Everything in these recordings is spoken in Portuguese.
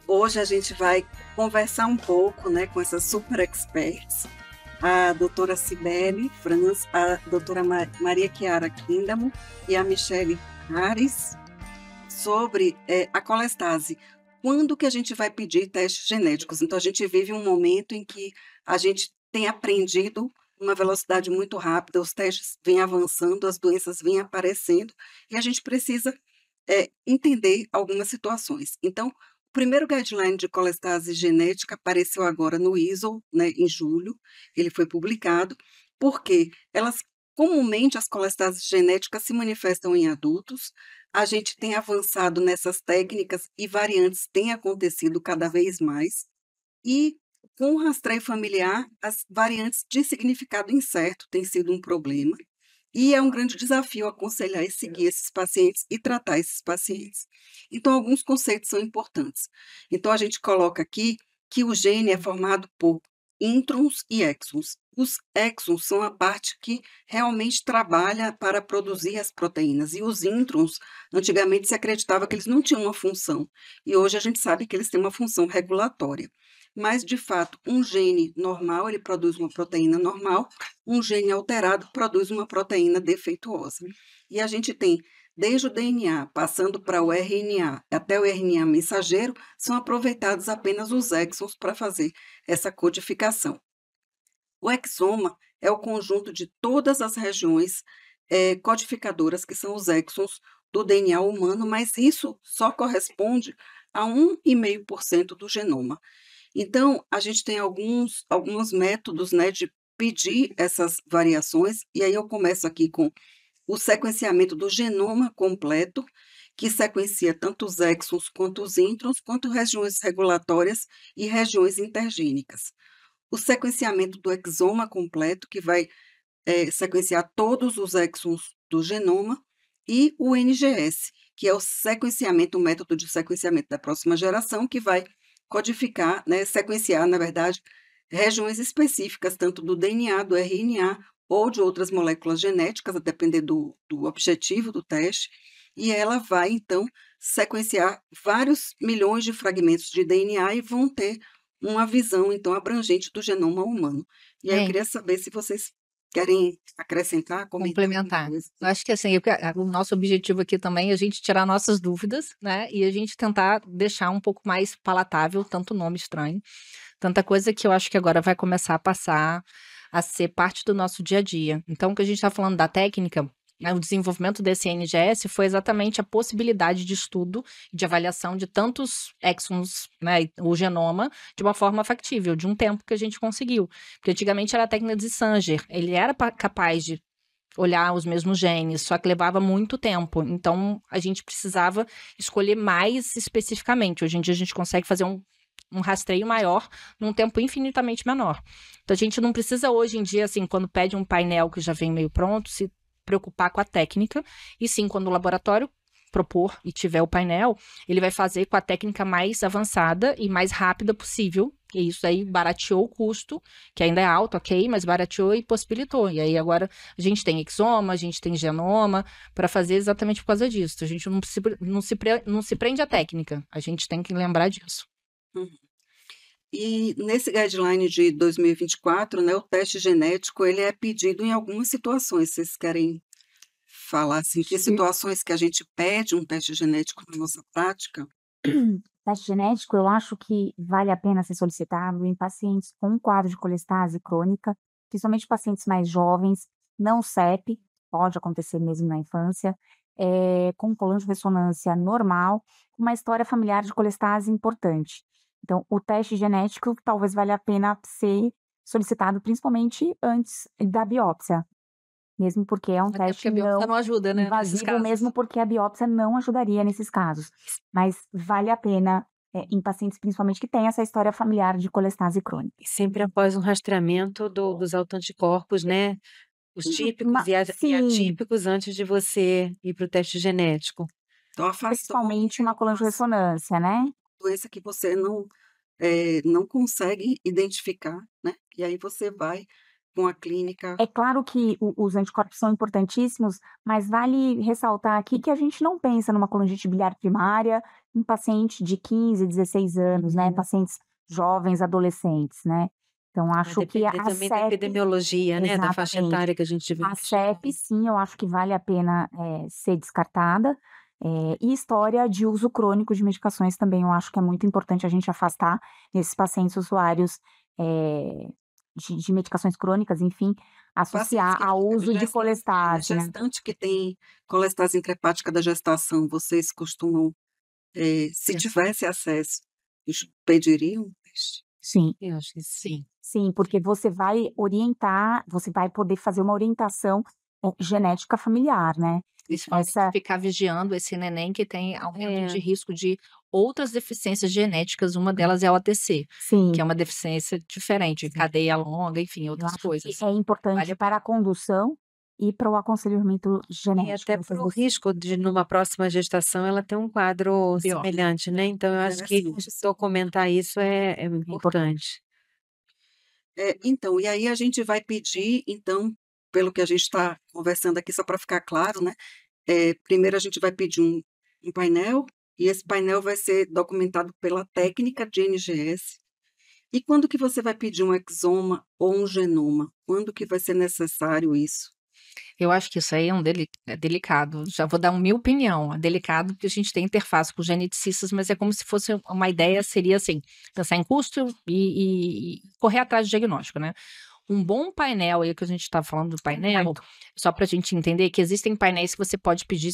Hoje a gente vai conversar um pouco, né, com essas super experts, a doutora Cibele Franz, a doutora Maria Chiara Kindamo e a Michele Ares, sobre a colestase. Quando que a gente vai pedir testes genéticos? Então, a gente vive um momento em que a gente tem aprendido uma velocidade muito rápida, os testes vêm avançando, as doenças vêm aparecendo, e a gente precisa entender algumas situações. Então, o primeiro guideline de colestase genética apareceu agora no ISO, né, em julho, ele foi publicado, porque comumente as colestases genéticas se manifestam em adultos, a gente tem avançado nessas técnicas e variantes têm acontecido cada vez mais, e com o rastreio familiar, as variantes de significado incerto têm sido um problema, e é um grande desafio aconselhar e seguir esses pacientes e tratar esses pacientes. Então, alguns conceitos são importantes. Então, a gente coloca aqui que o gene é formado por introns e exons. Os exons são a parte que realmente trabalha para produzir as proteínas, e os introns, antigamente se acreditava que eles não tinham uma função, e hoje a gente sabe que eles têm uma função regulatória. Mas, de fato, um gene normal, ele produz uma proteína normal, um gene alterado produz uma proteína defeituosa. E a gente tem, desde o DNA, passando para o RNA, até o RNA mensageiro, são aproveitados apenas os exons para fazer essa codificação. O exoma é o conjunto de todas as regiões codificadoras, que são os exons do DNA humano, mas isso só corresponde a 1,5% do genoma. Então, a gente tem alguns métodos, né, de pedir essas variações, e aí eu começo aqui com o sequenciamento do genoma completo, que sequencia tanto os exons quanto os introns, quanto regiões regulatórias e regiões intergênicas. O sequenciamento do exoma completo, que vai sequenciar todos os exons do genoma, e o NGS, que é o método de sequenciamento da próxima geração, que vai codificar, né, sequenciar, na verdade, regiões específicas, tanto do DNA, do RNA, ou de outras moléculas genéticas, a depender do objetivo do teste, e ela vai, então, sequenciar vários milhões de fragmentos de DNA e vão ter uma visão, então, abrangente do genoma humano. E aí eu É, queria saber se vocês querem acrescentar, comentar alguma complementar. coisa. Eu acho que assim, o nosso objetivo aqui também é a gente tirar nossas dúvidas, né? E a gente tentar deixar um pouco mais palatável, tanto nome estranho, tanta coisa que eu acho que agora vai começar a passar a ser parte do nosso dia a dia. Então, o que a gente está falando da técnica, né, o desenvolvimento desse NGS foi exatamente a possibilidade de estudo, de avaliação de tantos exons, né, o genoma, de uma forma factível, de um tempo que a gente conseguiu. Porque antigamente era a técnica de Sanger, ele era capaz de olhar os mesmos genes, só que levava muito tempo. Então, a gente precisava escolher mais especificamente. Hoje em dia, a gente consegue fazer um rastreio maior num tempo infinitamente menor. Então, a gente não precisa hoje em dia, assim, quando pede um painel que já vem meio pronto, se preocupar com a técnica, e sim, quando o laboratório propor e tiver o painel, ele vai fazer com a técnica mais avançada e mais rápida possível, e isso aí barateou o custo, que ainda é alto, ok, mas barateou e possibilitou. E aí agora a gente tem exoma, a gente tem genoma, para fazer exatamente por causa disso. A gente não se prende à técnica, a gente tem que lembrar disso. Uhum. E nesse guideline de 2024, né, o teste genético, ele é pedido em algumas situações. Vocês querem falar, assim, que Sim. situações que a gente pede um teste genético na nossa prática? Teste genético, eu acho que vale a pena ser solicitado em pacientes com um quadro de colestase crônica, principalmente pacientes mais jovens, não CEP, pode acontecer mesmo na infância, com colangio-ressonância normal, com uma história familiar de colestase importante. Então, o teste genético talvez valha a pena ser solicitado principalmente antes da biópsia, mesmo porque é um Até porque teste a biópsia não não ajuda, né, nesses invasivo, casos. mesmo porque a biópsia não ajudaria nesses casos. Mas vale a pena, em pacientes principalmente que têm essa história familiar de colestase crônica. E sempre após um rastreamento dos autoanticorpos, né? Os típicos e Sim, atípicos antes de você ir para o teste genético. Então, afastou principalmente uma colangio-ressonância, né? doença que você não consegue identificar, né? E aí você vai com a clínica? É claro que os anticorpos são importantíssimos, mas vale ressaltar aqui que a gente não pensa numa colangite biliar primária em paciente de 15, 16 anos, né? Pacientes jovens, adolescentes, né? Então, Vai acho que depender a também da CEP, epidemiologia, né, da faixa exatamente. etária que a gente vai A CEP, sim, eu acho que vale a pena ser descartada. E história de uso crônico de medicações também, eu acho que é muito importante a gente afastar nesses pacientes usuários de medicações crônicas, enfim, Pacientes associar que ao uso de gestante, colestase, né? gestante que tem colestase intrahepática da gestação, vocês costumam, se tivesse acesso, pediriam um teste? Sim, Eu acho que sim. sim, porque você vai orientar, você vai poder fazer uma orientação genética familiar, né? Principalmente Essa, ficar vigiando esse neném que tem aumento de É, risco de outras deficiências genéticas, uma delas é o ATC, que sim, é uma deficiência diferente, cadeia longa, enfim, eu outras acho que coisas. é Vale importante a para a condução e para o aconselhamento e genético. até para o risco de, numa próxima gestação, ela ter um quadro pior. semelhante, né? Então, eu acho que Interessante. documentar isso é importante. Então, e aí a gente vai pedir, então, pelo que a gente está conversando aqui, só para ficar claro, né? Primeiro a gente vai pedir um painel, e esse painel vai ser documentado pela técnica de NGS. E quando que você vai pedir um exoma ou um genoma? Quando que vai ser necessário isso? Eu acho que isso aí é delicado. Já vou dar minha opinião. É delicado porque a gente tem interface com geneticistas, mas é como se fosse uma ideia, seria assim, pensar em custo e correr atrás do diagnóstico, né? Um bom painel, aí que a gente está falando do painel, só para a gente entender que existem painéis que você pode pedir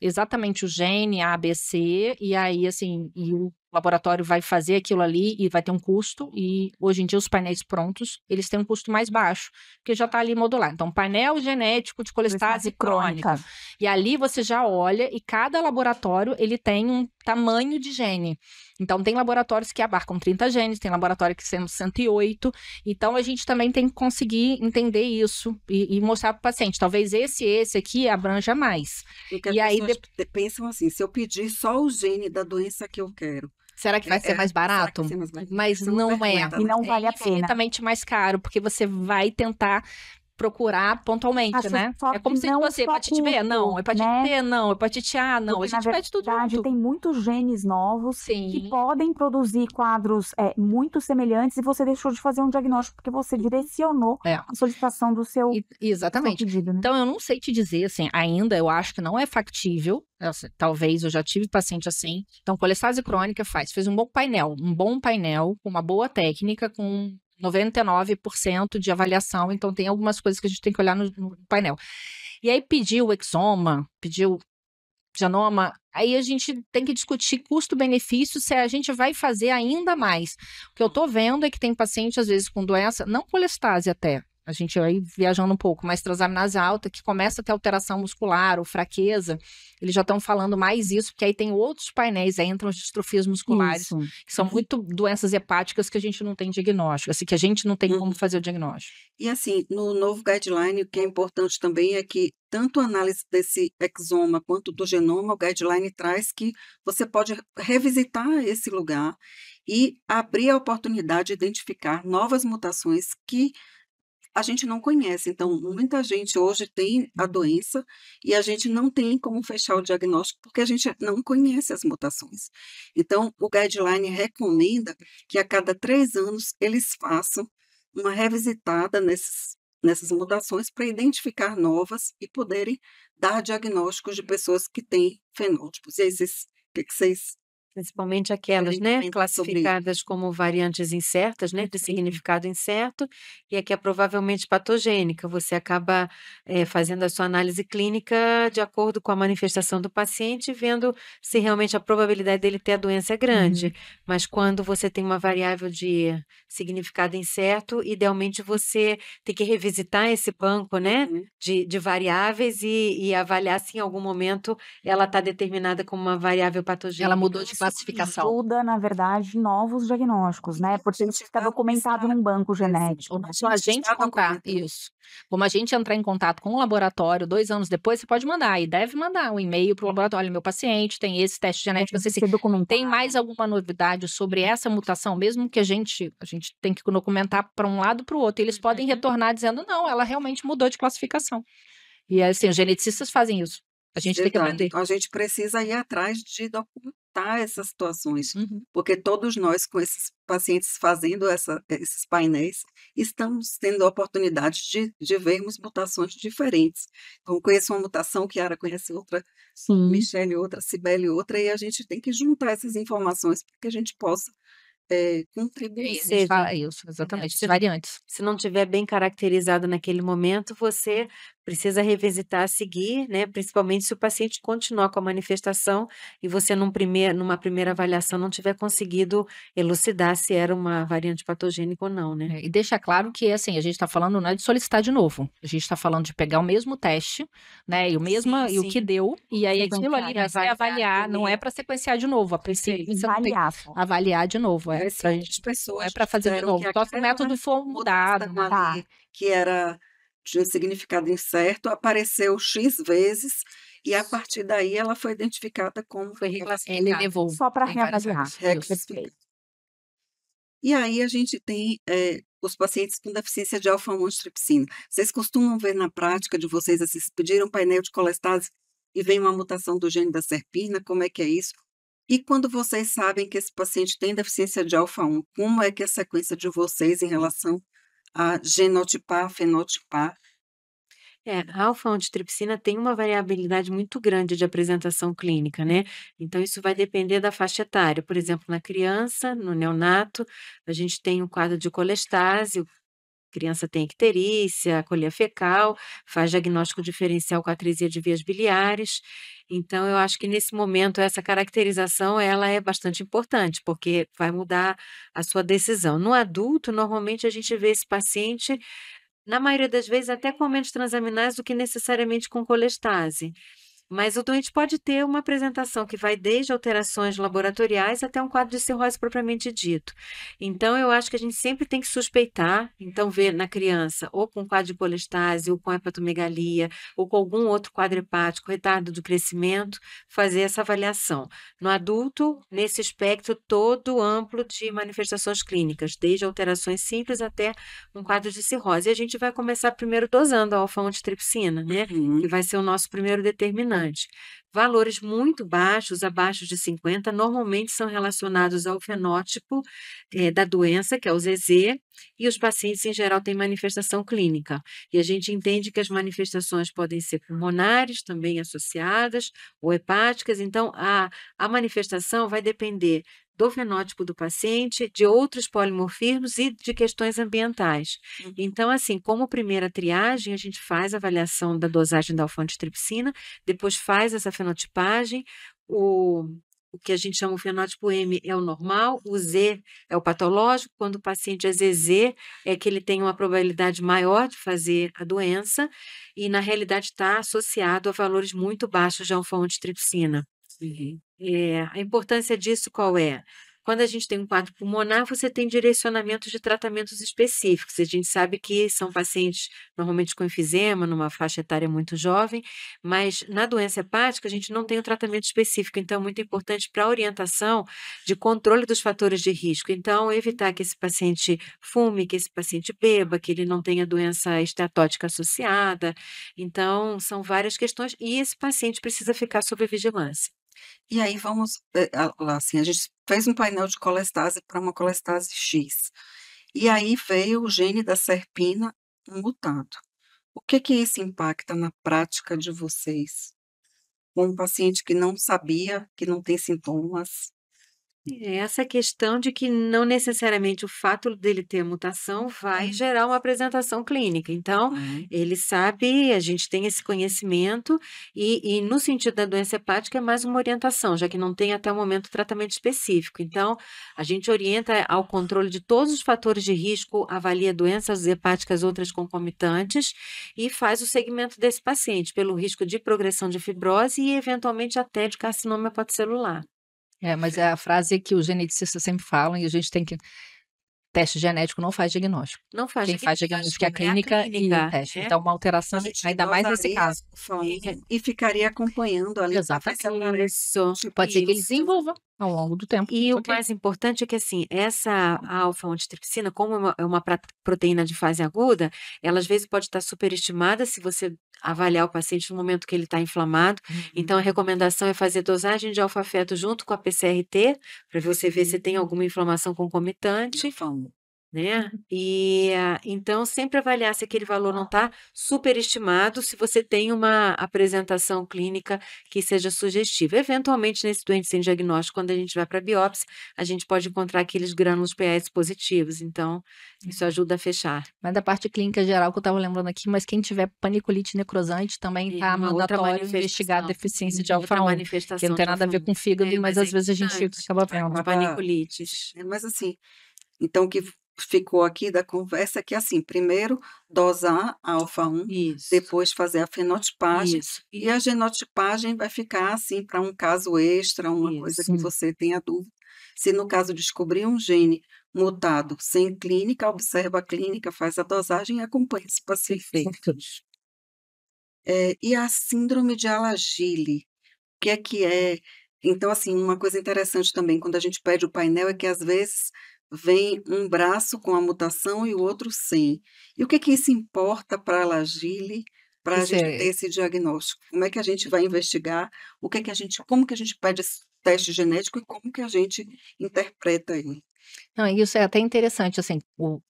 exatamente o gene A, B, C, e aí, assim, e o laboratório vai fazer aquilo ali e vai ter um custo, e hoje em dia os painéis prontos, eles têm um custo mais baixo, porque já está ali modular. Então, painel genético de colestase crônica. E ali você já olha, e cada laboratório, ele tem um tamanho de gene. Então, tem laboratórios que abarcam 30 genes, tem laboratório que são 108. Então, a gente também tem que conseguir entender isso e mostrar para o paciente. Talvez esse aqui abranja mais. Porque E as aí, pessoas pensam assim, se eu pedir só o gene da doença que eu quero, será que vai ser mais será que barato? vai ser mais barato? Mas Isso é uma não é. pergunta, E né? não vale É a pena. infinitamente mais caro, porque você vai tentar procurar pontualmente, Acho né? só É como que se não fosse só hepatite B, não, custo, hepatite né? C, não, hepatite A, não. Porque, A na gente pede tudo verdade, junto. tem muitos genes novos que Sim. podem produzir quadros muito semelhantes e você deixou de fazer um diagnóstico porque você direcionou É. a solicitação do seu Exatamente. pedido, né? Então, eu não sei te dizer, assim, ainda eu acho que não é factível. Talvez eu já tive paciente assim. Então, colestase crônica fez um bom painel, com uma boa técnica, com 99% de avaliação. Então, tem algumas coisas que a gente tem que olhar no painel. E aí, pediu exoma, pediu genoma, aí a gente tem que discutir custo-benefício se a gente vai fazer ainda mais. O que eu tô vendo é que tem paciente, às vezes, com doença, não colestase até, a gente vai viajando um pouco, mas transaminase alta, que começa a ter alteração muscular ou fraqueza, eles já estão falando mais isso, porque aí tem outros painéis, aí entram as distrofias musculares, Isso. que são muito doenças hepáticas que a gente não tem diagnóstico, assim, que a gente não tem como fazer o diagnóstico. E assim, no novo guideline, o que é importante também é que tanto a análise desse exoma quanto do genoma, o guideline traz que você pode revisitar esse lugar e abrir a oportunidade de identificar novas mutações que a gente não conhece. Então, muita gente hoje tem a doença e a gente não tem como fechar o diagnóstico porque a gente não conhece as mutações. Então, o guideline recomenda que a cada 3 anos eles façam uma revisitada nessas mutações para identificar novas e poderem dar diagnósticos de pessoas que têm fenótipos. E aí, o que vocês Principalmente aquelas, querem né, comentar sobre isso? classificadas como variantes incertas, né, de significado incerto, e a que é provavelmente patogênica. Você acaba fazendo a sua análise clínica de acordo com a manifestação do paciente, e vendo se realmente a probabilidade dele ter a doença é grande. Mas quando você tem uma variável de significado incerto, idealmente você tem que revisitar esse banco, né, de variáveis e avaliar se em algum momento ela está determinada como uma variável patogênica. Ela mudou de classificação. ajuda, na verdade, novos diagnósticos, né? Porque isso fica documentado num banco genético. O né? nosso agente está contar, documentando. isso. Como a gente entrar em contato com o laboratório 2 anos depois, você pode mandar, e deve mandar um e-mail para o laboratório. Olha, meu paciente tem esse teste genético. Deve Você, ser documentado. tem mais alguma novidade sobre essa mutação, mesmo que a gente tem que documentar para um lado para o outro. Eles podem retornar dizendo, não, ela realmente mudou de classificação. E assim, os geneticistas fazem isso. A gente tem que Verdade. aprender. Então, a gente precisa ir atrás de documentar essas situações, Uhum. porque todos nós, com esses pacientes fazendo esses painéis, estamos tendo a oportunidade de vermos mutações diferentes. Então, conheço uma mutação, Chiara conhece outra, Sim. Michele outra, Cibele outra, e a gente tem que juntar essas informações para que a gente possa contribuir. E a gente seja, fala isso, exatamente, se- as variantes. Se não tiver bem caracterizado naquele momento, você precisa revisitar a seguir, né? Principalmente se o paciente continuar com a manifestação e você numa primeira avaliação não tiver conseguido elucidar se era uma variante patogênica ou não, né? E deixa claro que, assim, a gente está falando não é de solicitar de novo. A gente está falando de pegar o mesmo teste, né? E o o que sim. deu, e aí Sequenciar, aquilo ali né? você avaliar, não é para sequenciar de novo. A princípio, você não tem que Avaliar só. avaliar de novo. Mas Pra sim, gente, as pessoas não é para fazer de disseram novo. que Só se o aquela método for mudado. mutação Né? ali, que tinha um significado incerto, apareceu X vezes, e a partir daí ela foi identificada como Foi Ele reclassificado. levou. Só para tem várias reavaliar. regras. Isso. reclassificada. E aí a gente tem os pacientes com deficiência de alfa-1 antitrypsina. Vocês costumam ver na prática de vocês, assim, se pedir um painel de colestase e vem uma mutação do gene da serpina, como é que é isso? E quando vocês sabem que esse paciente tem deficiência de alfa-1, como é que é a sequência de vocês em relação a genotipar, fenotipar? A alfa-1-antitrypsina tem uma variabilidade muito grande de apresentação clínica, né? Então, isso vai depender da faixa etária. Por exemplo, na criança, no neonato, a gente tem um quadro de colestase, a criança tem icterícia, colia fecal, faz diagnóstico diferencial com atresia de vias biliares. Então, eu acho que nesse momento essa caracterização ela é bastante importante, porque vai mudar a sua decisão. No adulto, normalmente a gente vê esse paciente na maioria das vezes, até com aumentos transaminais do que necessariamente com colestase. Mas o doente pode ter uma apresentação que vai desde alterações laboratoriais até um quadro de cirrose propriamente dito. Então, eu acho que a gente sempre tem que suspeitar, então ver na criança ou com quadro de colestase, ou com hepatomegalia, ou com algum outro quadro hepático, retardo do crescimento, fazer essa avaliação. No adulto, nesse espectro todo amplo de manifestações clínicas, desde alterações simples até um quadro de cirrose. E a gente vai começar primeiro dosando a alfa-1-antitrypsina, né? Que vai ser o nosso primeiro determinante. Valores muito baixos, abaixo de 50, normalmente são relacionados ao fenótipo da doença, que é o ZZ, e os pacientes, em geral, têm manifestação clínica. E a gente entende que as manifestações podem ser pulmonares, também associadas, ou hepáticas. Então, a manifestação vai depender do fenótipo do paciente, de outros polimorfismos e de questões ambientais. Então, assim, como primeira triagem, a gente faz a avaliação da dosagem da alfa-antitrypsina, depois faz essa fenotipagem, o que a gente chama o fenótipo M é o normal, o Z é o patológico, quando o paciente é ZZ, é que ele tem uma probabilidade maior de fazer a doença, e na realidade está associado a valores muito baixos de alfa-antitrypsina. A importância disso qual é? Quando a gente tem um quadro pulmonar, você tem direcionamentos de tratamentos específicos. A gente sabe que são pacientes normalmente com enfisema, numa faixa etária muito jovem, mas na doença hepática a gente não tem um tratamento específico, então é muito importante para a orientação de controle dos fatores de risco. Então, evitar que esse paciente fume, que esse paciente beba, que ele não tenha doença esteatótica associada. Então, são várias questões e esse paciente precisa ficar sob vigilância. E aí vamos, assim, a gente fez um painel de colestase para uma colestase X. E aí veio o gene da serpina mutado. O que isso impacta na prática de vocês? Com um paciente que não sabia, que não tem sintomas. Essa questão de que não necessariamente o fato dele ter mutação vai gerar uma apresentação clínica. Então, ele sabe, a gente tem esse conhecimento, e no sentido da doença hepática é mais uma orientação, já que não tem até o momento tratamento específico. Então, a gente orienta ao controle de todos os fatores de risco, avalia doenças hepáticas outras concomitantes e faz o segmento desse paciente pelo risco de progressão de fibrose e, eventualmente, até de carcinoma hepatocelular. Mas é a frase que os geneticistas sempre falam e a gente tem que... Teste genético não faz diagnóstico. Não faz Quem faz diagnóstico é a a clínica e o clínica, teste. né? Então, uma alteração, A gente ainda mais nesse dosaria caso. e ficaria acompanhando ali para ver se aparece Isso. tipo Pode ser que ele Isso. desenvolva ao longo do tempo. E o Ok. mais importante é que, assim, essa alfa-antitripsina, como é uma proteína de fase aguda, ela às vezes pode estar superestimada se você avaliar o paciente no momento que ele está inflamado. Então, a recomendação é fazer dosagem de alfa-feto junto com a PCR-T, para você ver se tem alguma inflamação concomitante, né? Então, sempre avaliar se aquele valor não está superestimado, se você tem uma apresentação clínica que seja sugestiva. Eventualmente, nesse doente sem diagnóstico, quando a gente vai para a biópsia, a gente pode encontrar aqueles grânulos PS positivos. Então, isso ajuda a fechar. Mas da parte clínica geral que eu estava lembrando aqui, mas quem tiver paniculite necrosante também está mandatório investigar a deficiência de alfa-1, que não tem nada a ver com o fígado, mas às vezes a gente acaba vendo. As panicolites. Mas assim, então o que ficou aqui da conversa é que assim, primeiro dosar a alfa-1, Isso. depois fazer a fenotipagem, Isso. e a genotipagem vai ficar assim para um caso extra, uma coisa que você tenha dúvida. Se no caso descobrir um gene mutado sem clínica, observa a clínica, faz a dosagem e acompanha esse paciente. E a síndrome de Alagille, o que é que é? Então, assim, uma coisa interessante também, quando a gente pede o painel, é que às vezes vem um braço com a mutação e o outro sem. E o que isso importa para a Alagille, para a Isso gente é- ter esse diagnóstico? Como é que a gente vai investigar? Como que a gente pede esse teste genético e como que a gente interpreta ele? Não, isso é até interessante, assim,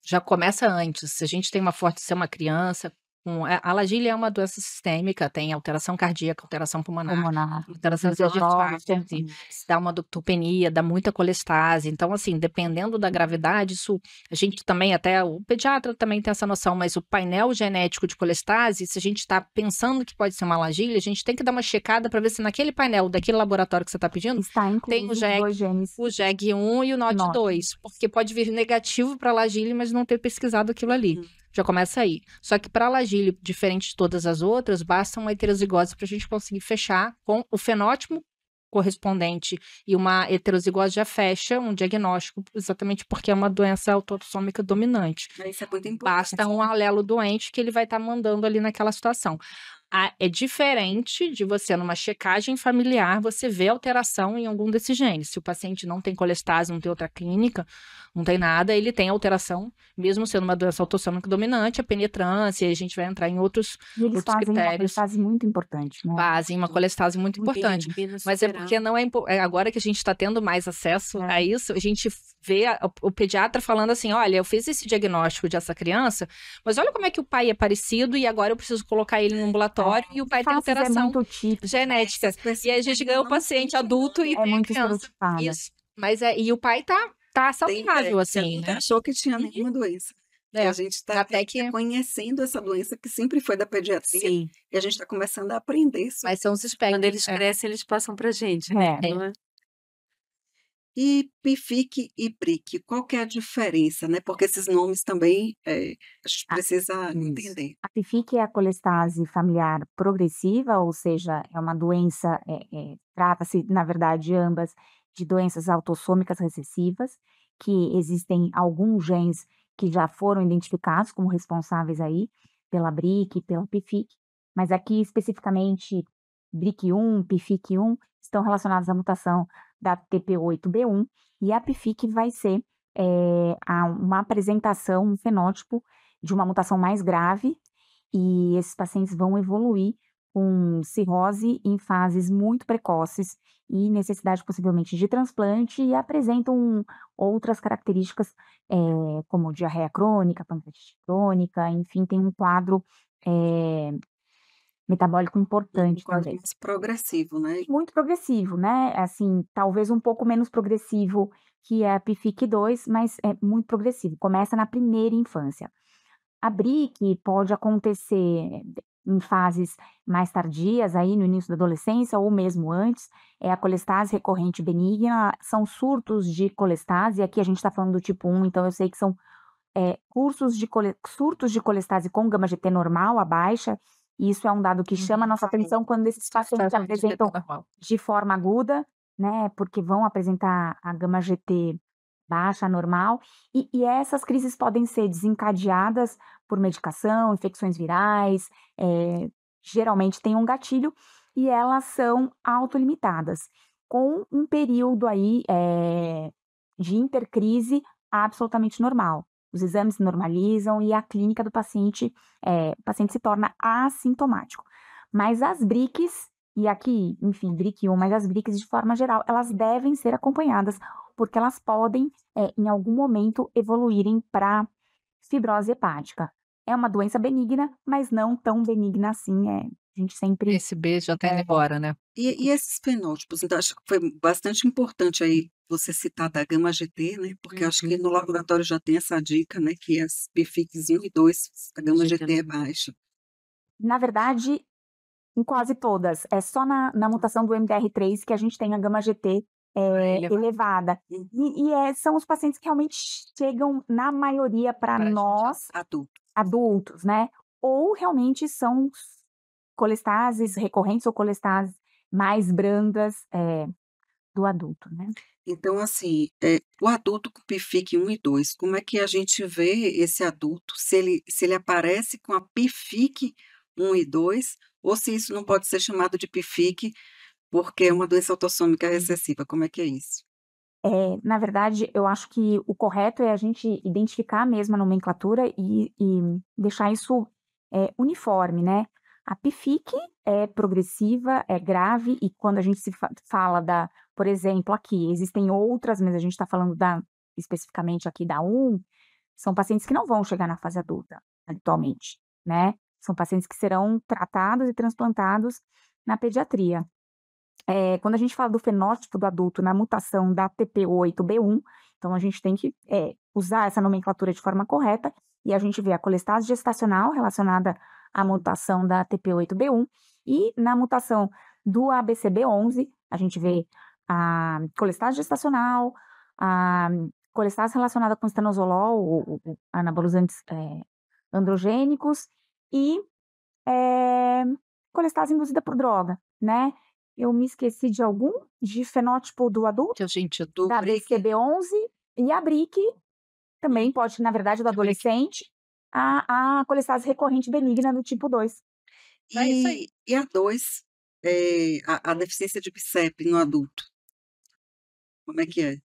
já começa antes. Se a gente tem se é uma criança, a Alagille é uma doença sistêmica, tem alteração cardíaca, alteração pulmonar, alteração encefálica, dá uma ductopenia, dá muita colestase. Então, assim, dependendo da gravidade, isso a gente também, até o pediatra também tem essa noção, mas o painel genético de colestase, se a gente está pensando que pode ser uma Alagille, a gente tem que dar uma checada para ver se naquele painel daquele laboratório que você está pedindo, Está tem incluído os dois genes. o JEG1 e o NOT2, porque pode vir negativo para a Alagille, mas não ter pesquisado aquilo ali. Já começa aí. Só que para a Alagille, diferente de todas as outras, basta uma heterozigose para a gente conseguir fechar com o fenótipo correspondente, e uma heterozigose já fecha um diagnóstico, exatamente porque é uma doença autossômica dominante. Isso é muito importante. Basta um alelo doente que ele vai estar mandando ali naquela situação. É diferente de você, numa checagem familiar, você vê alteração em algum desses genes. Se o paciente não tem colestase, não tem outra clínica, não tem nada, ele tem alteração, mesmo sendo uma doença autossômica dominante, a penetrância, e a gente vai entrar em outros E eles fazem uma critérios. colestase muito importante, né? Fazem uma colestase muito importante. Mas é porque não é agora que a gente está tendo mais acesso a isso, a gente vê o pediatra falando assim, olha, eu fiz esse diagnóstico dessa criança, mas olha como é que o pai é parecido e agora eu preciso colocar ele no ambulatório e o pai tem alteração genética. E aí a gente ganha o paciente adulto e É tem a muito criança. estereotipada. Isso. Mas e o pai tá saudável, assim, Nunca né? achou que tinha nenhuma doença. E a gente está até que conhecendo essa doença que sempre foi da pediatria. Sim. E a gente está começando a aprender sobre. Mas são os espectros. Quando eles crescem, eles passam pra gente, né? Não é? E PFIC e PRIC, qual que é a diferença, né? Porque esses nomes também a gente precisa entender. A PFIC é a colestase familiar progressiva, ou seja, é uma doença, trata-se, na verdade, ambas de doenças autossômicas recessivas, que existem alguns genes que já foram identificados como responsáveis aí pela BRIC e pela PFIC, mas aqui especificamente BRIC1, PFIC1 estão relacionados à mutação da TP8B1, e a PFIC vai ser uma apresentação, um fenótipo de uma mutação mais grave, e esses pacientes vão evoluir com cirrose em fases muito precoces e necessidade possivelmente de transplante, e apresentam outras características, como diarreia crônica, pancreatite crônica, enfim, tem um quadro metabólico importante também. Mais progressivo, né? Muito progressivo, né? Assim, talvez um pouco menos progressivo que a PFIC2, mas é muito progressivo. Começa na primeira infância. A BRIC pode acontecer em fases mais tardias, aí no início da adolescência ou mesmo antes. É a colestase recorrente benigna, são surtos de colestase. Aqui a gente está falando do tipo 1, então eu sei que são surtos de colestase com gama-GT normal, a baixa. E isso é um dado que chama a nossa atenção quando esses pacientes se apresentam de forma aguda, né, porque vão apresentar a gama-GT baixa, normal, e essas crises podem ser desencadeadas por medicação, infecções virais, geralmente tem um gatilho, e elas são autolimitadas, com um período aí, de intercrise absolutamente normal. Os exames se normalizam e a clínica do paciente, o paciente se torna assintomático. Mas as BRICs, e aqui, enfim, BRIC1, mas as BRICs de forma geral, elas devem ser acompanhadas, porque elas podem, em algum momento, evoluírem para fibrose hepática. É uma doença benigna, mas não tão benigna assim, a gente sempre Esse B já tá indo embora, né? E esses fenótipos? Então, acho que foi bastante importante aí você citar da gama-GT, né? Porque acho que no laboratório já tem essa dica, né? Que as PFICs 1 e 2, a gama-GT é baixa. na verdade, em quase todas, é só na mutação do MDR3 que a gente tem a gama-GT, elevada. São os pacientes que realmente chegam, na maioria, para Pra gente nós, adultos, né, ou realmente são colestases recorrentes ou colestases mais brandas, do adulto, né. Então, assim, o adulto com PFIC 1 e 2, como é que a gente vê esse adulto? Se ele aparece com a PFIC 1 e 2, ou se isso não pode ser chamado de PFIC, porque é uma doença autossômica recessiva, como é que é isso? Na verdade, eu acho que o correto é a gente identificar mesmo a nomenclatura e deixar isso, uniforme, né. A PFIC é progressiva, é grave e quando a gente se fala da, por exemplo, aqui, existem outras, mas a gente está falando especificamente aqui da 1, são pacientes que não vão chegar na fase adulta, habitualmente, né. São pacientes que serão tratados e transplantados na pediatria. Quando a gente fala do fenótipo do adulto na mutação da TP8B1, então a gente tem que, usar essa nomenclatura de forma correta, e a gente vê a colestase gestacional relacionada à mutação da TP8B1, e na mutação do ABCB11, a gente vê a colestase gestacional, a colestase relacionada com estanozolol, o anabolizantes, androgênicos e, colestase induzida por droga, né. Eu me esqueci de algum? De fenótipo do adulto? Que a gente Da BCB11 e a BRIC também pode, na verdade, do adolescente, a colestase recorrente benigna do tipo 2. É isso aí. E a 2, a deficiência de BSEP no adulto, como é que é?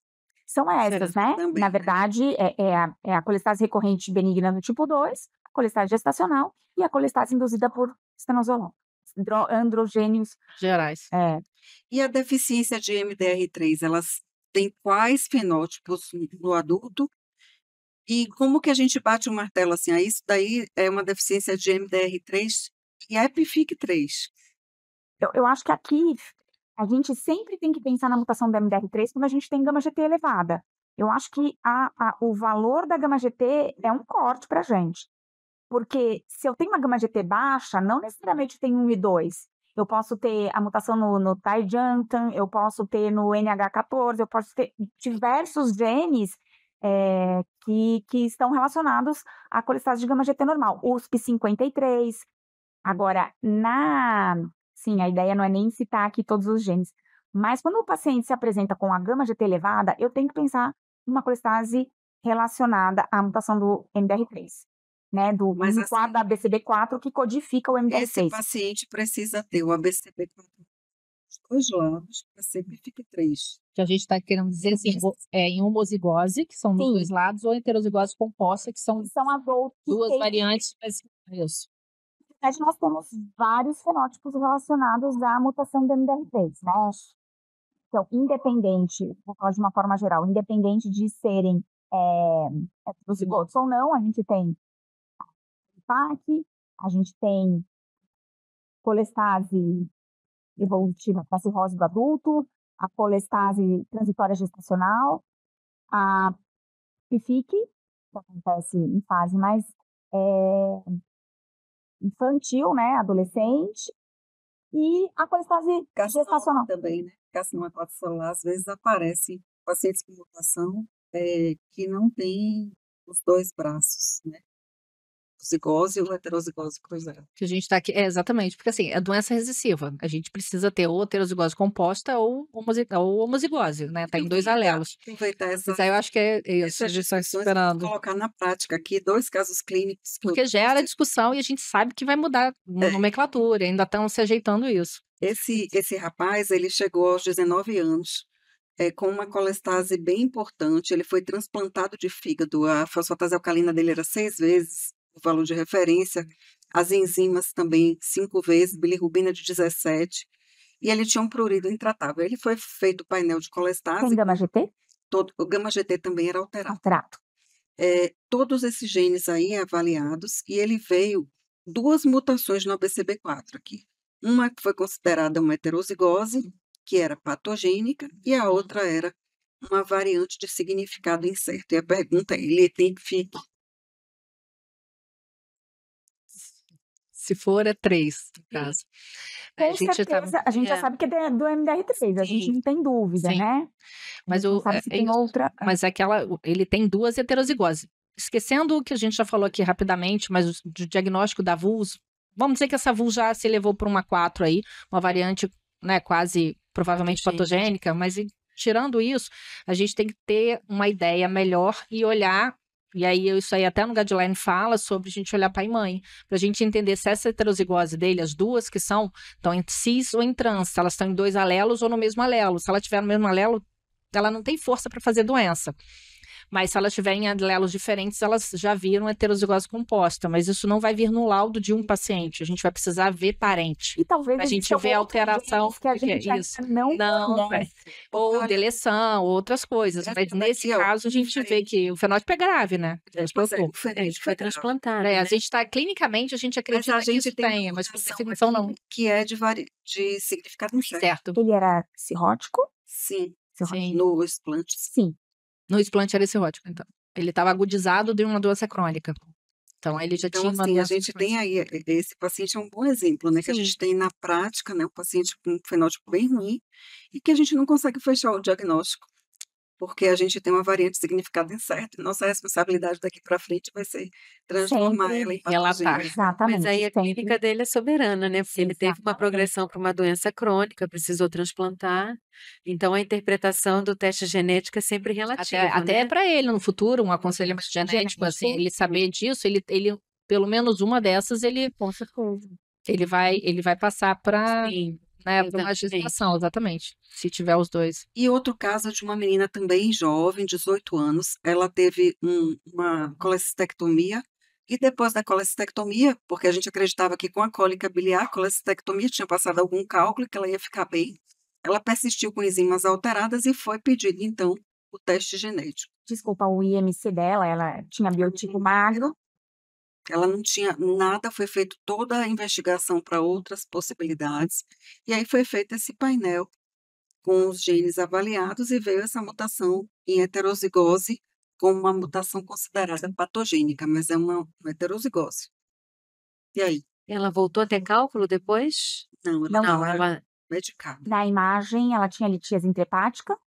São essas, né, Também, na né? verdade, é a colestase recorrente benigna do tipo 2, a colestase gestacional e a colestase induzida por estanozolol, androgênios, Gerais. E a deficiência de MDR3, elas têm quais fenótipos no adulto? E como que a gente bate o martelo assim, isso daí é uma deficiência de MDR3 e é PFIC3? Eu acho que aqui a gente sempre tem que pensar na mutação do MDR3 quando a gente tem gama-GT elevada. Eu acho que o valor da gama-GT é um corte pra gente, porque se eu tenho uma gama-GT baixa, não necessariamente tem 1 e 2. Eu posso ter a mutação no TAI-JNTAN, eu posso ter no NH14, eu posso ter diversos genes, que estão relacionados à colestase de gama-GT normal, USP53. Agora, sim, a ideia não é nem citar aqui todos os genes, mas quando o paciente se apresenta com a gama-GT elevada, eu tenho que pensar numa colestase relacionada à mutação do MDR3, né, do Mas assim, quadro da ABCB4 que codifica o esse MDR3. paciente precisa ter o ABCP4 dos 2 lados para ser PFIC3. Que a gente está querendo dizer assim, em homozigose, que são dos Sim. 2 lados, ou heterozigose composta, que são São adultos que 2 têm, variantes, mas é isso. mas nós temos vários fenótipos relacionados à mutação do MDR3, né. Então, independente, vou falar de uma forma geral, independente de serem, heterozigotos ou não, a gente tem PAC, a gente tem colestase evolutiva para cirrose do adulto, a colestase transitória gestacional, a PFIC, que acontece em fase mais, infantil, né, adolescente, e a colestase gestacional. Também, né? Carcinoma hepatocelular, às vezes aparece pacientes com mutação, que não têm os 2 braços, né? homozigose ou heterozigose cruzada. Que a gente está aqui, exatamente, porque assim, é doença recessiva. A gente precisa ter ou heterozigose composta ou homozigose, né? Tá em 2 alelos. Aproveitar Mas aí eu acho que é isso, a essas gente está discussões e esperando. colocar na prática aqui 2 casos clínicos que eu Porque gera trouxe. discussão e a gente sabe que vai mudar nomenclatura, ainda estão se ajeitando isso. Esse rapaz, ele chegou aos 19 anos, com uma colestase bem importante, ele foi transplantado de fígado, a fosfatase alcalina dele era 6 vezes o valor de referência, as enzimas também 5 vezes, bilirrubina de 17, e ele tinha um prurido intratável. Ele foi feito painel de Tem colestase, gama GT? o gama GT também era alterado. Alterado. Todos esses genes aí avaliados, e ele veio 2 mutações no ABCB4 aqui. Uma que foi considerada uma heterozigose, que era patogênica, e a outra era uma variante de significado incerto. E a pergunta é, ele identifica? Se for, é 3, no caso. A Com gente tá certeza, a gente já sabe que é do MDR3, a gente Sim, não tem dúvida, sim. né? A Mas gente não sabe se tem isso. outra. Mas ele tem 2 heterozigoses. Esquecendo o que a gente já falou aqui rapidamente, mas o diagnóstico da VUS, vamos dizer que essa VUS já se elevou para uma 4 aí, uma variante, né, quase provavelmente patogênica, mas tirando isso, a gente tem que ter uma ideia melhor e olhar, e aí isso aí até no guideline fala sobre a gente olhar pai e mãe, para a gente entender se essa heterozigose dele, as duas que estão em cis ou em trans, se elas estão em 2 alelos ou no mesmo alelo. Se ela tiver no mesmo alelo, ela não tem força para fazer doença. Mas se elas tiverem alelos diferentes, elas já viram heterozigose composta. Mas isso não vai vir no laudo de um paciente. A gente vai precisar ver parente. E talvez A gente exista vê outros alteração. genes que a gente ainda isso. não conhece. Ou deleção, ou outras coisas. Mas nesse caso, a gente vê que o fenótipo é grave, né? Ele foi transplantado. A gente está clinicamente, a gente acredita Mas a gente que isso tem tenha, mas por mutação definição não. que é de significado incerto. Certo. Ele era cirrótico? Sim, Cirrótico. no explante. Sim. No explante era cirrótico, então. Ele estava agudizado de uma doença crônica. Então, ele já Então, tinha uma assim, a doença gente tem aí, esse paciente é um bom exemplo, né, que a Sim. gente tem na prática, né, um paciente com um fenótipo bem ruim e que a gente não consegue fechar o diagnóstico, porque a gente tem uma variante de significado incerto. Nossa responsabilidade daqui para frente vai ser transformar Sempre ela em relatar. patogênica. Exatamente. Mas aí a sempre. clínica dele é soberana, né? Porque ele teve uma Exatamente. progressão para uma doença crônica, precisou transplantar. Então a interpretação do teste genético é sempre relativa, Até né? para ele, no futuro, um aconselhamento genético, assim, ele saber disso, ele pelo menos uma dessas, Com certeza. ele vai passar para Sim, né, para uma exatamente. gestação, exatamente, se tiver os 2. E outro caso de uma menina também jovem, 18 anos, ela teve uma colecistectomia, e depois da colecistectomia, porque a gente acreditava que com a cólica biliar, a colecistectomia tinha passado algum cálculo que ela ia ficar bem, ela persistiu com enzimas alteradas e foi pedido, então, o teste genético. Desculpa, o IMC dela, ela tinha biotipo magro. Ela não tinha nada, foi feito toda a investigação para outras possibilidades, e aí foi feito esse painel com os genes avaliados e veio essa mutação em heterozigose como uma mutação considerada patogênica, mas é uma heterozigose. E aí? Ela voltou a ter cálculo depois? Não, ela Não, não Não, era ela medicada. Na imagem, ela tinha litíase intrahepática,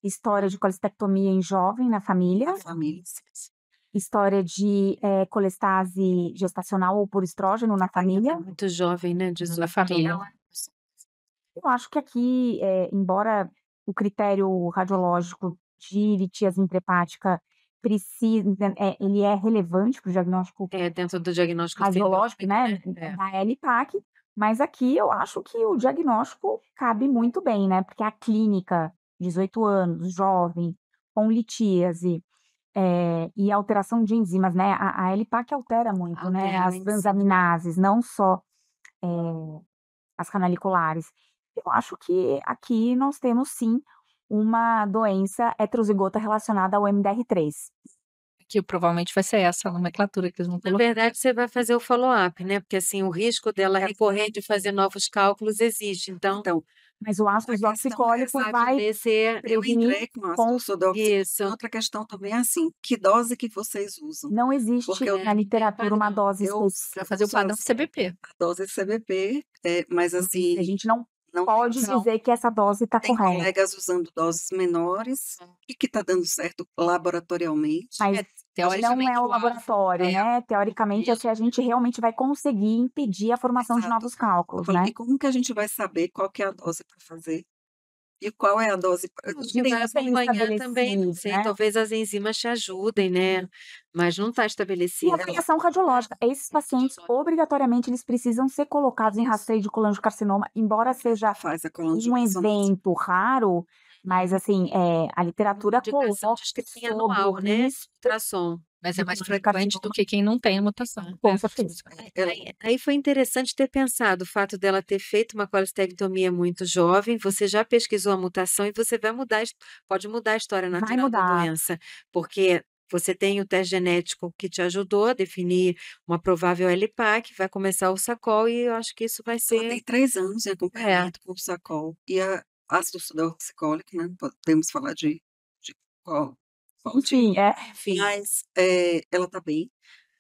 história de colecistectomia em jovem na família, A família. história de colestase gestacional ou por estrógeno na família. muito jovem, né? Da 18 família. anos. Eu acho que aqui, embora o critério radiológico de litíase intrahepática ele é relevante para o diagnóstico É, dentro do diagnóstico radiológico, né, É. da LPAC, mas aqui eu acho que o diagnóstico cabe muito bem, né, porque a clínica, 18 anos, jovem, com litíase, e alteração de enzimas, né, a LPAC altera muito, né, Altera a as enzima. transaminases, não só as canaliculares. Eu acho que aqui nós temos sim uma doença heterozigota relacionada ao MDR3. Que provavelmente vai ser essa a nomenclatura que eles vão Na colocar. verdade, você vai fazer o follow-up, né? Porque assim, o risco dela recorrer de fazer novos cálculos existe. Então, Então, Mas o ácido a questão desoxicólico é, vai esse eu prevenir entrei com com... ácido sodexílico. isso. Outra questão também é assim, que dose que vocês usam? Não existe Porque na literatura uma dose eu específica. Para fazer o padrão CBP. a dose de CBP, mas A assim, gente não Não pode Não. dizer que essa dose está tem correta. colegas usando doses menores e que está dando certo laboratorialmente. Mas não é Teoricamente, o o alvo laboratório, é né? Teoricamente, é isso. se a gente realmente vai conseguir impedir a formação de Exato. novos Eu cálculos, falei: né? "E como que a gente vai saber qual que é a dose para fazer? E qual é a dose pra" Acho que Não vai tem isso ali acompanhar também, não estabelecido, sei, né? talvez as enzimas te ajudem, né, mas não está E a estabelecido. avaliação radiológica. Esses pacientes, obrigatoriamente, eles precisam ser colocados em rastreio de cholangiocarcinoma, embora seja faz a um colangiocarcinose. evento raro, mas assim, a literatura Indicação coloca diz que tem sobre o anual, né, risco ultrassom. Mas de é mais frequente do colangiocarcinoma, que quem não tem a mutação. com certeza. Ela Aí foi interessante ter pensado o fato dela ter feito uma colestectomia muito jovem, você já pesquisou a mutação e você vai mudar, pode mudar a história Vai natural da mudar. doença, porque você tem o teste genético que te ajudou a definir uma provável LPAC, vai começar o SACOL e eu acho que isso vai ela tem ser 3 anos em acompanhamento com o Sacol e a ácido sudeoxicólico, né, podemos falar de qual tipo, Enfim, enfim, mas, ela está bem,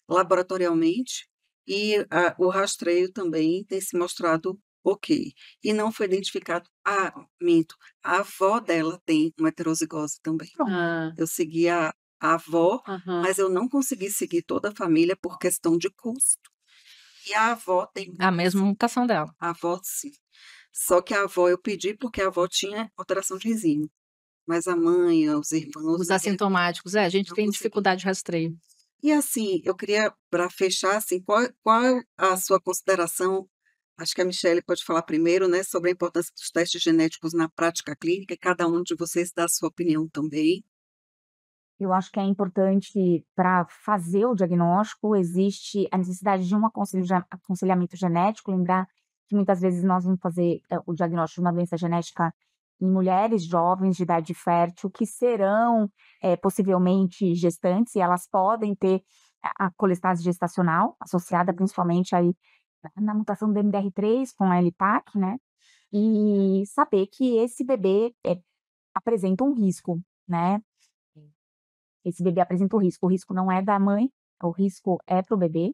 laboratorialmente, e o rastreio também tem se mostrado ok. E não foi identificado minto, a avó dela tem uma heterozigose também. pronto. ah, Eu segui a avó, aham. mas eu não consegui seguir toda a família por questão de custo. E a avó tem A mesma mutação dela. a avó sim. Só que a avó eu pedi porque a avó tinha alteração de enzima, mas a mãe, os irmãos Os ninguém assintomáticos, a gente não tem conseguiu. dificuldade de rastreio. E assim, eu queria, para fechar, assim, qual a sua consideração, acho que a Michele pode falar primeiro, né, sobre a importância dos testes genéticos na prática clínica, e cada um de vocês dá a sua opinião também. Eu acho que é importante para fazer o diagnóstico, existe a necessidade de um aconselhamento genético, lembrar que muitas vezes nós vamos fazer, o diagnóstico de uma doença genética em mulheres jovens de idade fértil que serão, possivelmente gestantes e elas podem ter a colestase gestacional associada principalmente aí na mutação do MDR3 com a LPAC, né, e saber que esse bebê, apresenta um risco, né. Esse bebê apresenta o risco não é da mãe, o risco é para o bebê,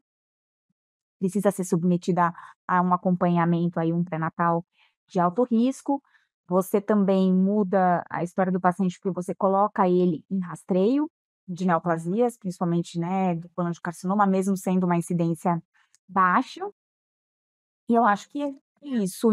precisa ser submetida a um acompanhamento aí, um pré-natal de alto risco. Você também muda a história do paciente, porque você coloca ele em rastreio de neoplasias, principalmente, né, do colangiocarcinoma, mesmo sendo uma incidência baixa. E eu acho que é isso,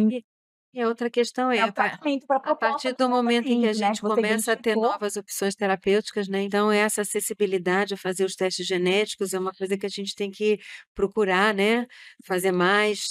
E a outra questão é, é o tratamento para a a proposta partir do do seu momento em que a paciente, né, gente que você começa a ter identificou. novas opções terapêuticas, né, então essa acessibilidade a fazer os testes genéticos é uma coisa que a gente tem que procurar, né, fazer mais,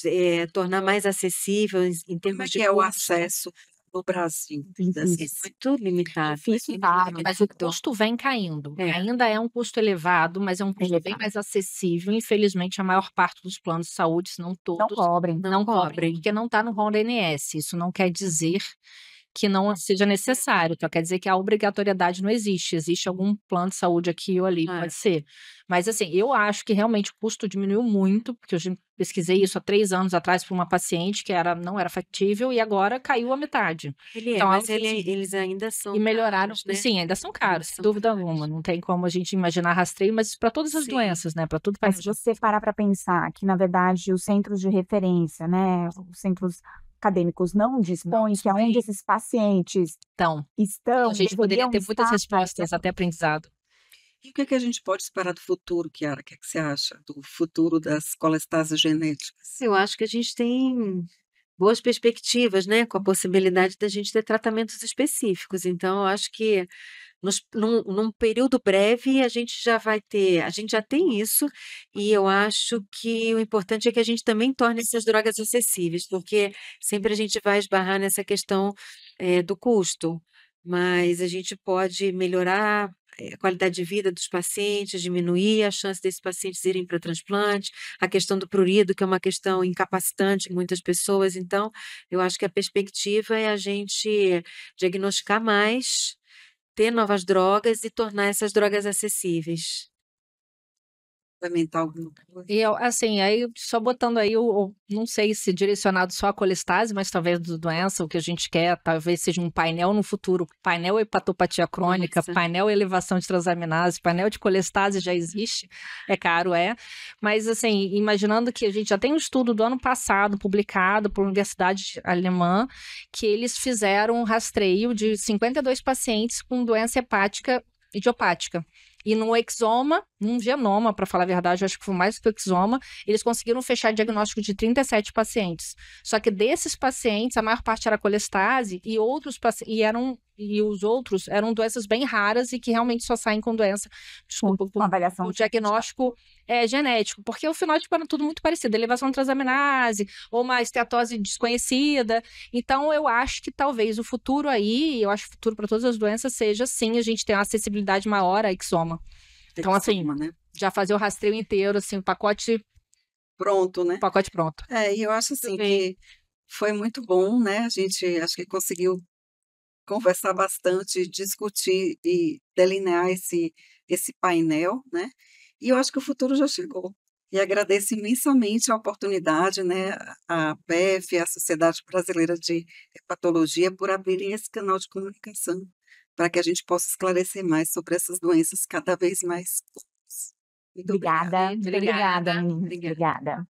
tornar mais acessível em Como é termos de que é o custo. acesso no Brasil Muito dessas difícil. Muito limitado. Difícil e caro. Mas o custo vem caindo. É. Ainda é um custo elevado, mas é um custo bem mais acessível. Infelizmente, a maior parte dos planos de saúde, se não Não todos, cobrem. não cobrem, cobrem. porque não está no rol da ANS. Isso não quer dizer que não seja necessário, só quer dizer que a obrigatoriedade não existe. Existe algum plano de saúde aqui ou ali, É. pode ser. Mas assim, eu acho que realmente o custo diminuiu muito, porque eu já pesquisei isso há 3 anos atrás para uma paciente que não era factível e agora caiu a metade. Então, Mas algo assim. eles ainda são E melhoraram, caros, né? sim, ainda são caros, sem são dúvida caros. alguma. Não tem como a gente imaginar rastreio, mas para todas as Sim. doenças, né? Para tudo Mas se você parar para pensar que, na verdade, os centros de referência, né, os centros acadêmicos não dispõem, que é onde esses pacientes Então, estão, a gente poderia deveriam ter muitas estar, respostas até aprendizado. E o que é que a gente pode esperar do futuro, Chiara? O que é que você acha do futuro das colestases genéticas? Eu acho que a gente tem boas perspectivas, né, com a possibilidade da gente ter tratamentos específicos. Então, eu acho que num período breve a gente já tem isso, e eu acho que o importante é que a gente também torne essas drogas acessíveis, porque sempre a gente vai esbarrar nessa questão, do custo, mas a gente pode melhorar, a qualidade de vida dos pacientes, diminuir a chance desses pacientes irem para transplante, a questão do prurido, que é uma questão incapacitante em muitas pessoas. Então, eu acho que a perspectiva é a gente diagnosticar mais, ter novas drogas e tornar essas drogas acessíveis. complementar alguma coisa? E eu, assim, aí só botando aí não sei se direcionado só à colestase, mas talvez doença, o que a gente quer, talvez seja um painel no futuro, painel hepatopatia crônica, Nossa. painel elevação de transaminase, painel de colestase já existe, é caro, mas assim, imaginando que a gente já tem um estudo do ano passado, publicado por universidade alemã, que eles fizeram um rastreio de 52 pacientes com doença hepática idiopática. E no exoma, num genoma, para falar a verdade, eu acho que foi mais que o exoma, eles conseguiram fechar diagnóstico de 37 pacientes. Só que desses pacientes, a maior parte era colestase e os outros eram doenças bem raras e que realmente só saem com doença, desculpa, Uma avaliação o diagnóstico genético, porque o fenótipo era tudo muito parecido, elevação de transaminase ou uma esteatose desconhecida. Então, eu acho que talvez o futuro aí, eu acho que o futuro para todas as doenças seja, sim, a gente ter uma acessibilidade maior a exoma. Então, assim, Né? já fazer o rastreio inteiro, assim, o pacote Pronto, né? pronto. E eu acho assim Muito bem. que foi muito bom, né? A gente acho que conseguiu conversar bastante, discutir e delinear esse painel, né? E eu acho que o futuro já chegou. E agradeço imensamente a oportunidade, né, a PEF, a Sociedade Brasileira de Hepatologia, por abrirem esse canal de comunicação, para que a gente possa esclarecer mais sobre essas doenças cada vez mais comuns. Muito obrigada. Obrigada, muito Obrigada. obrigada, menina. Obrigada. Obrigada.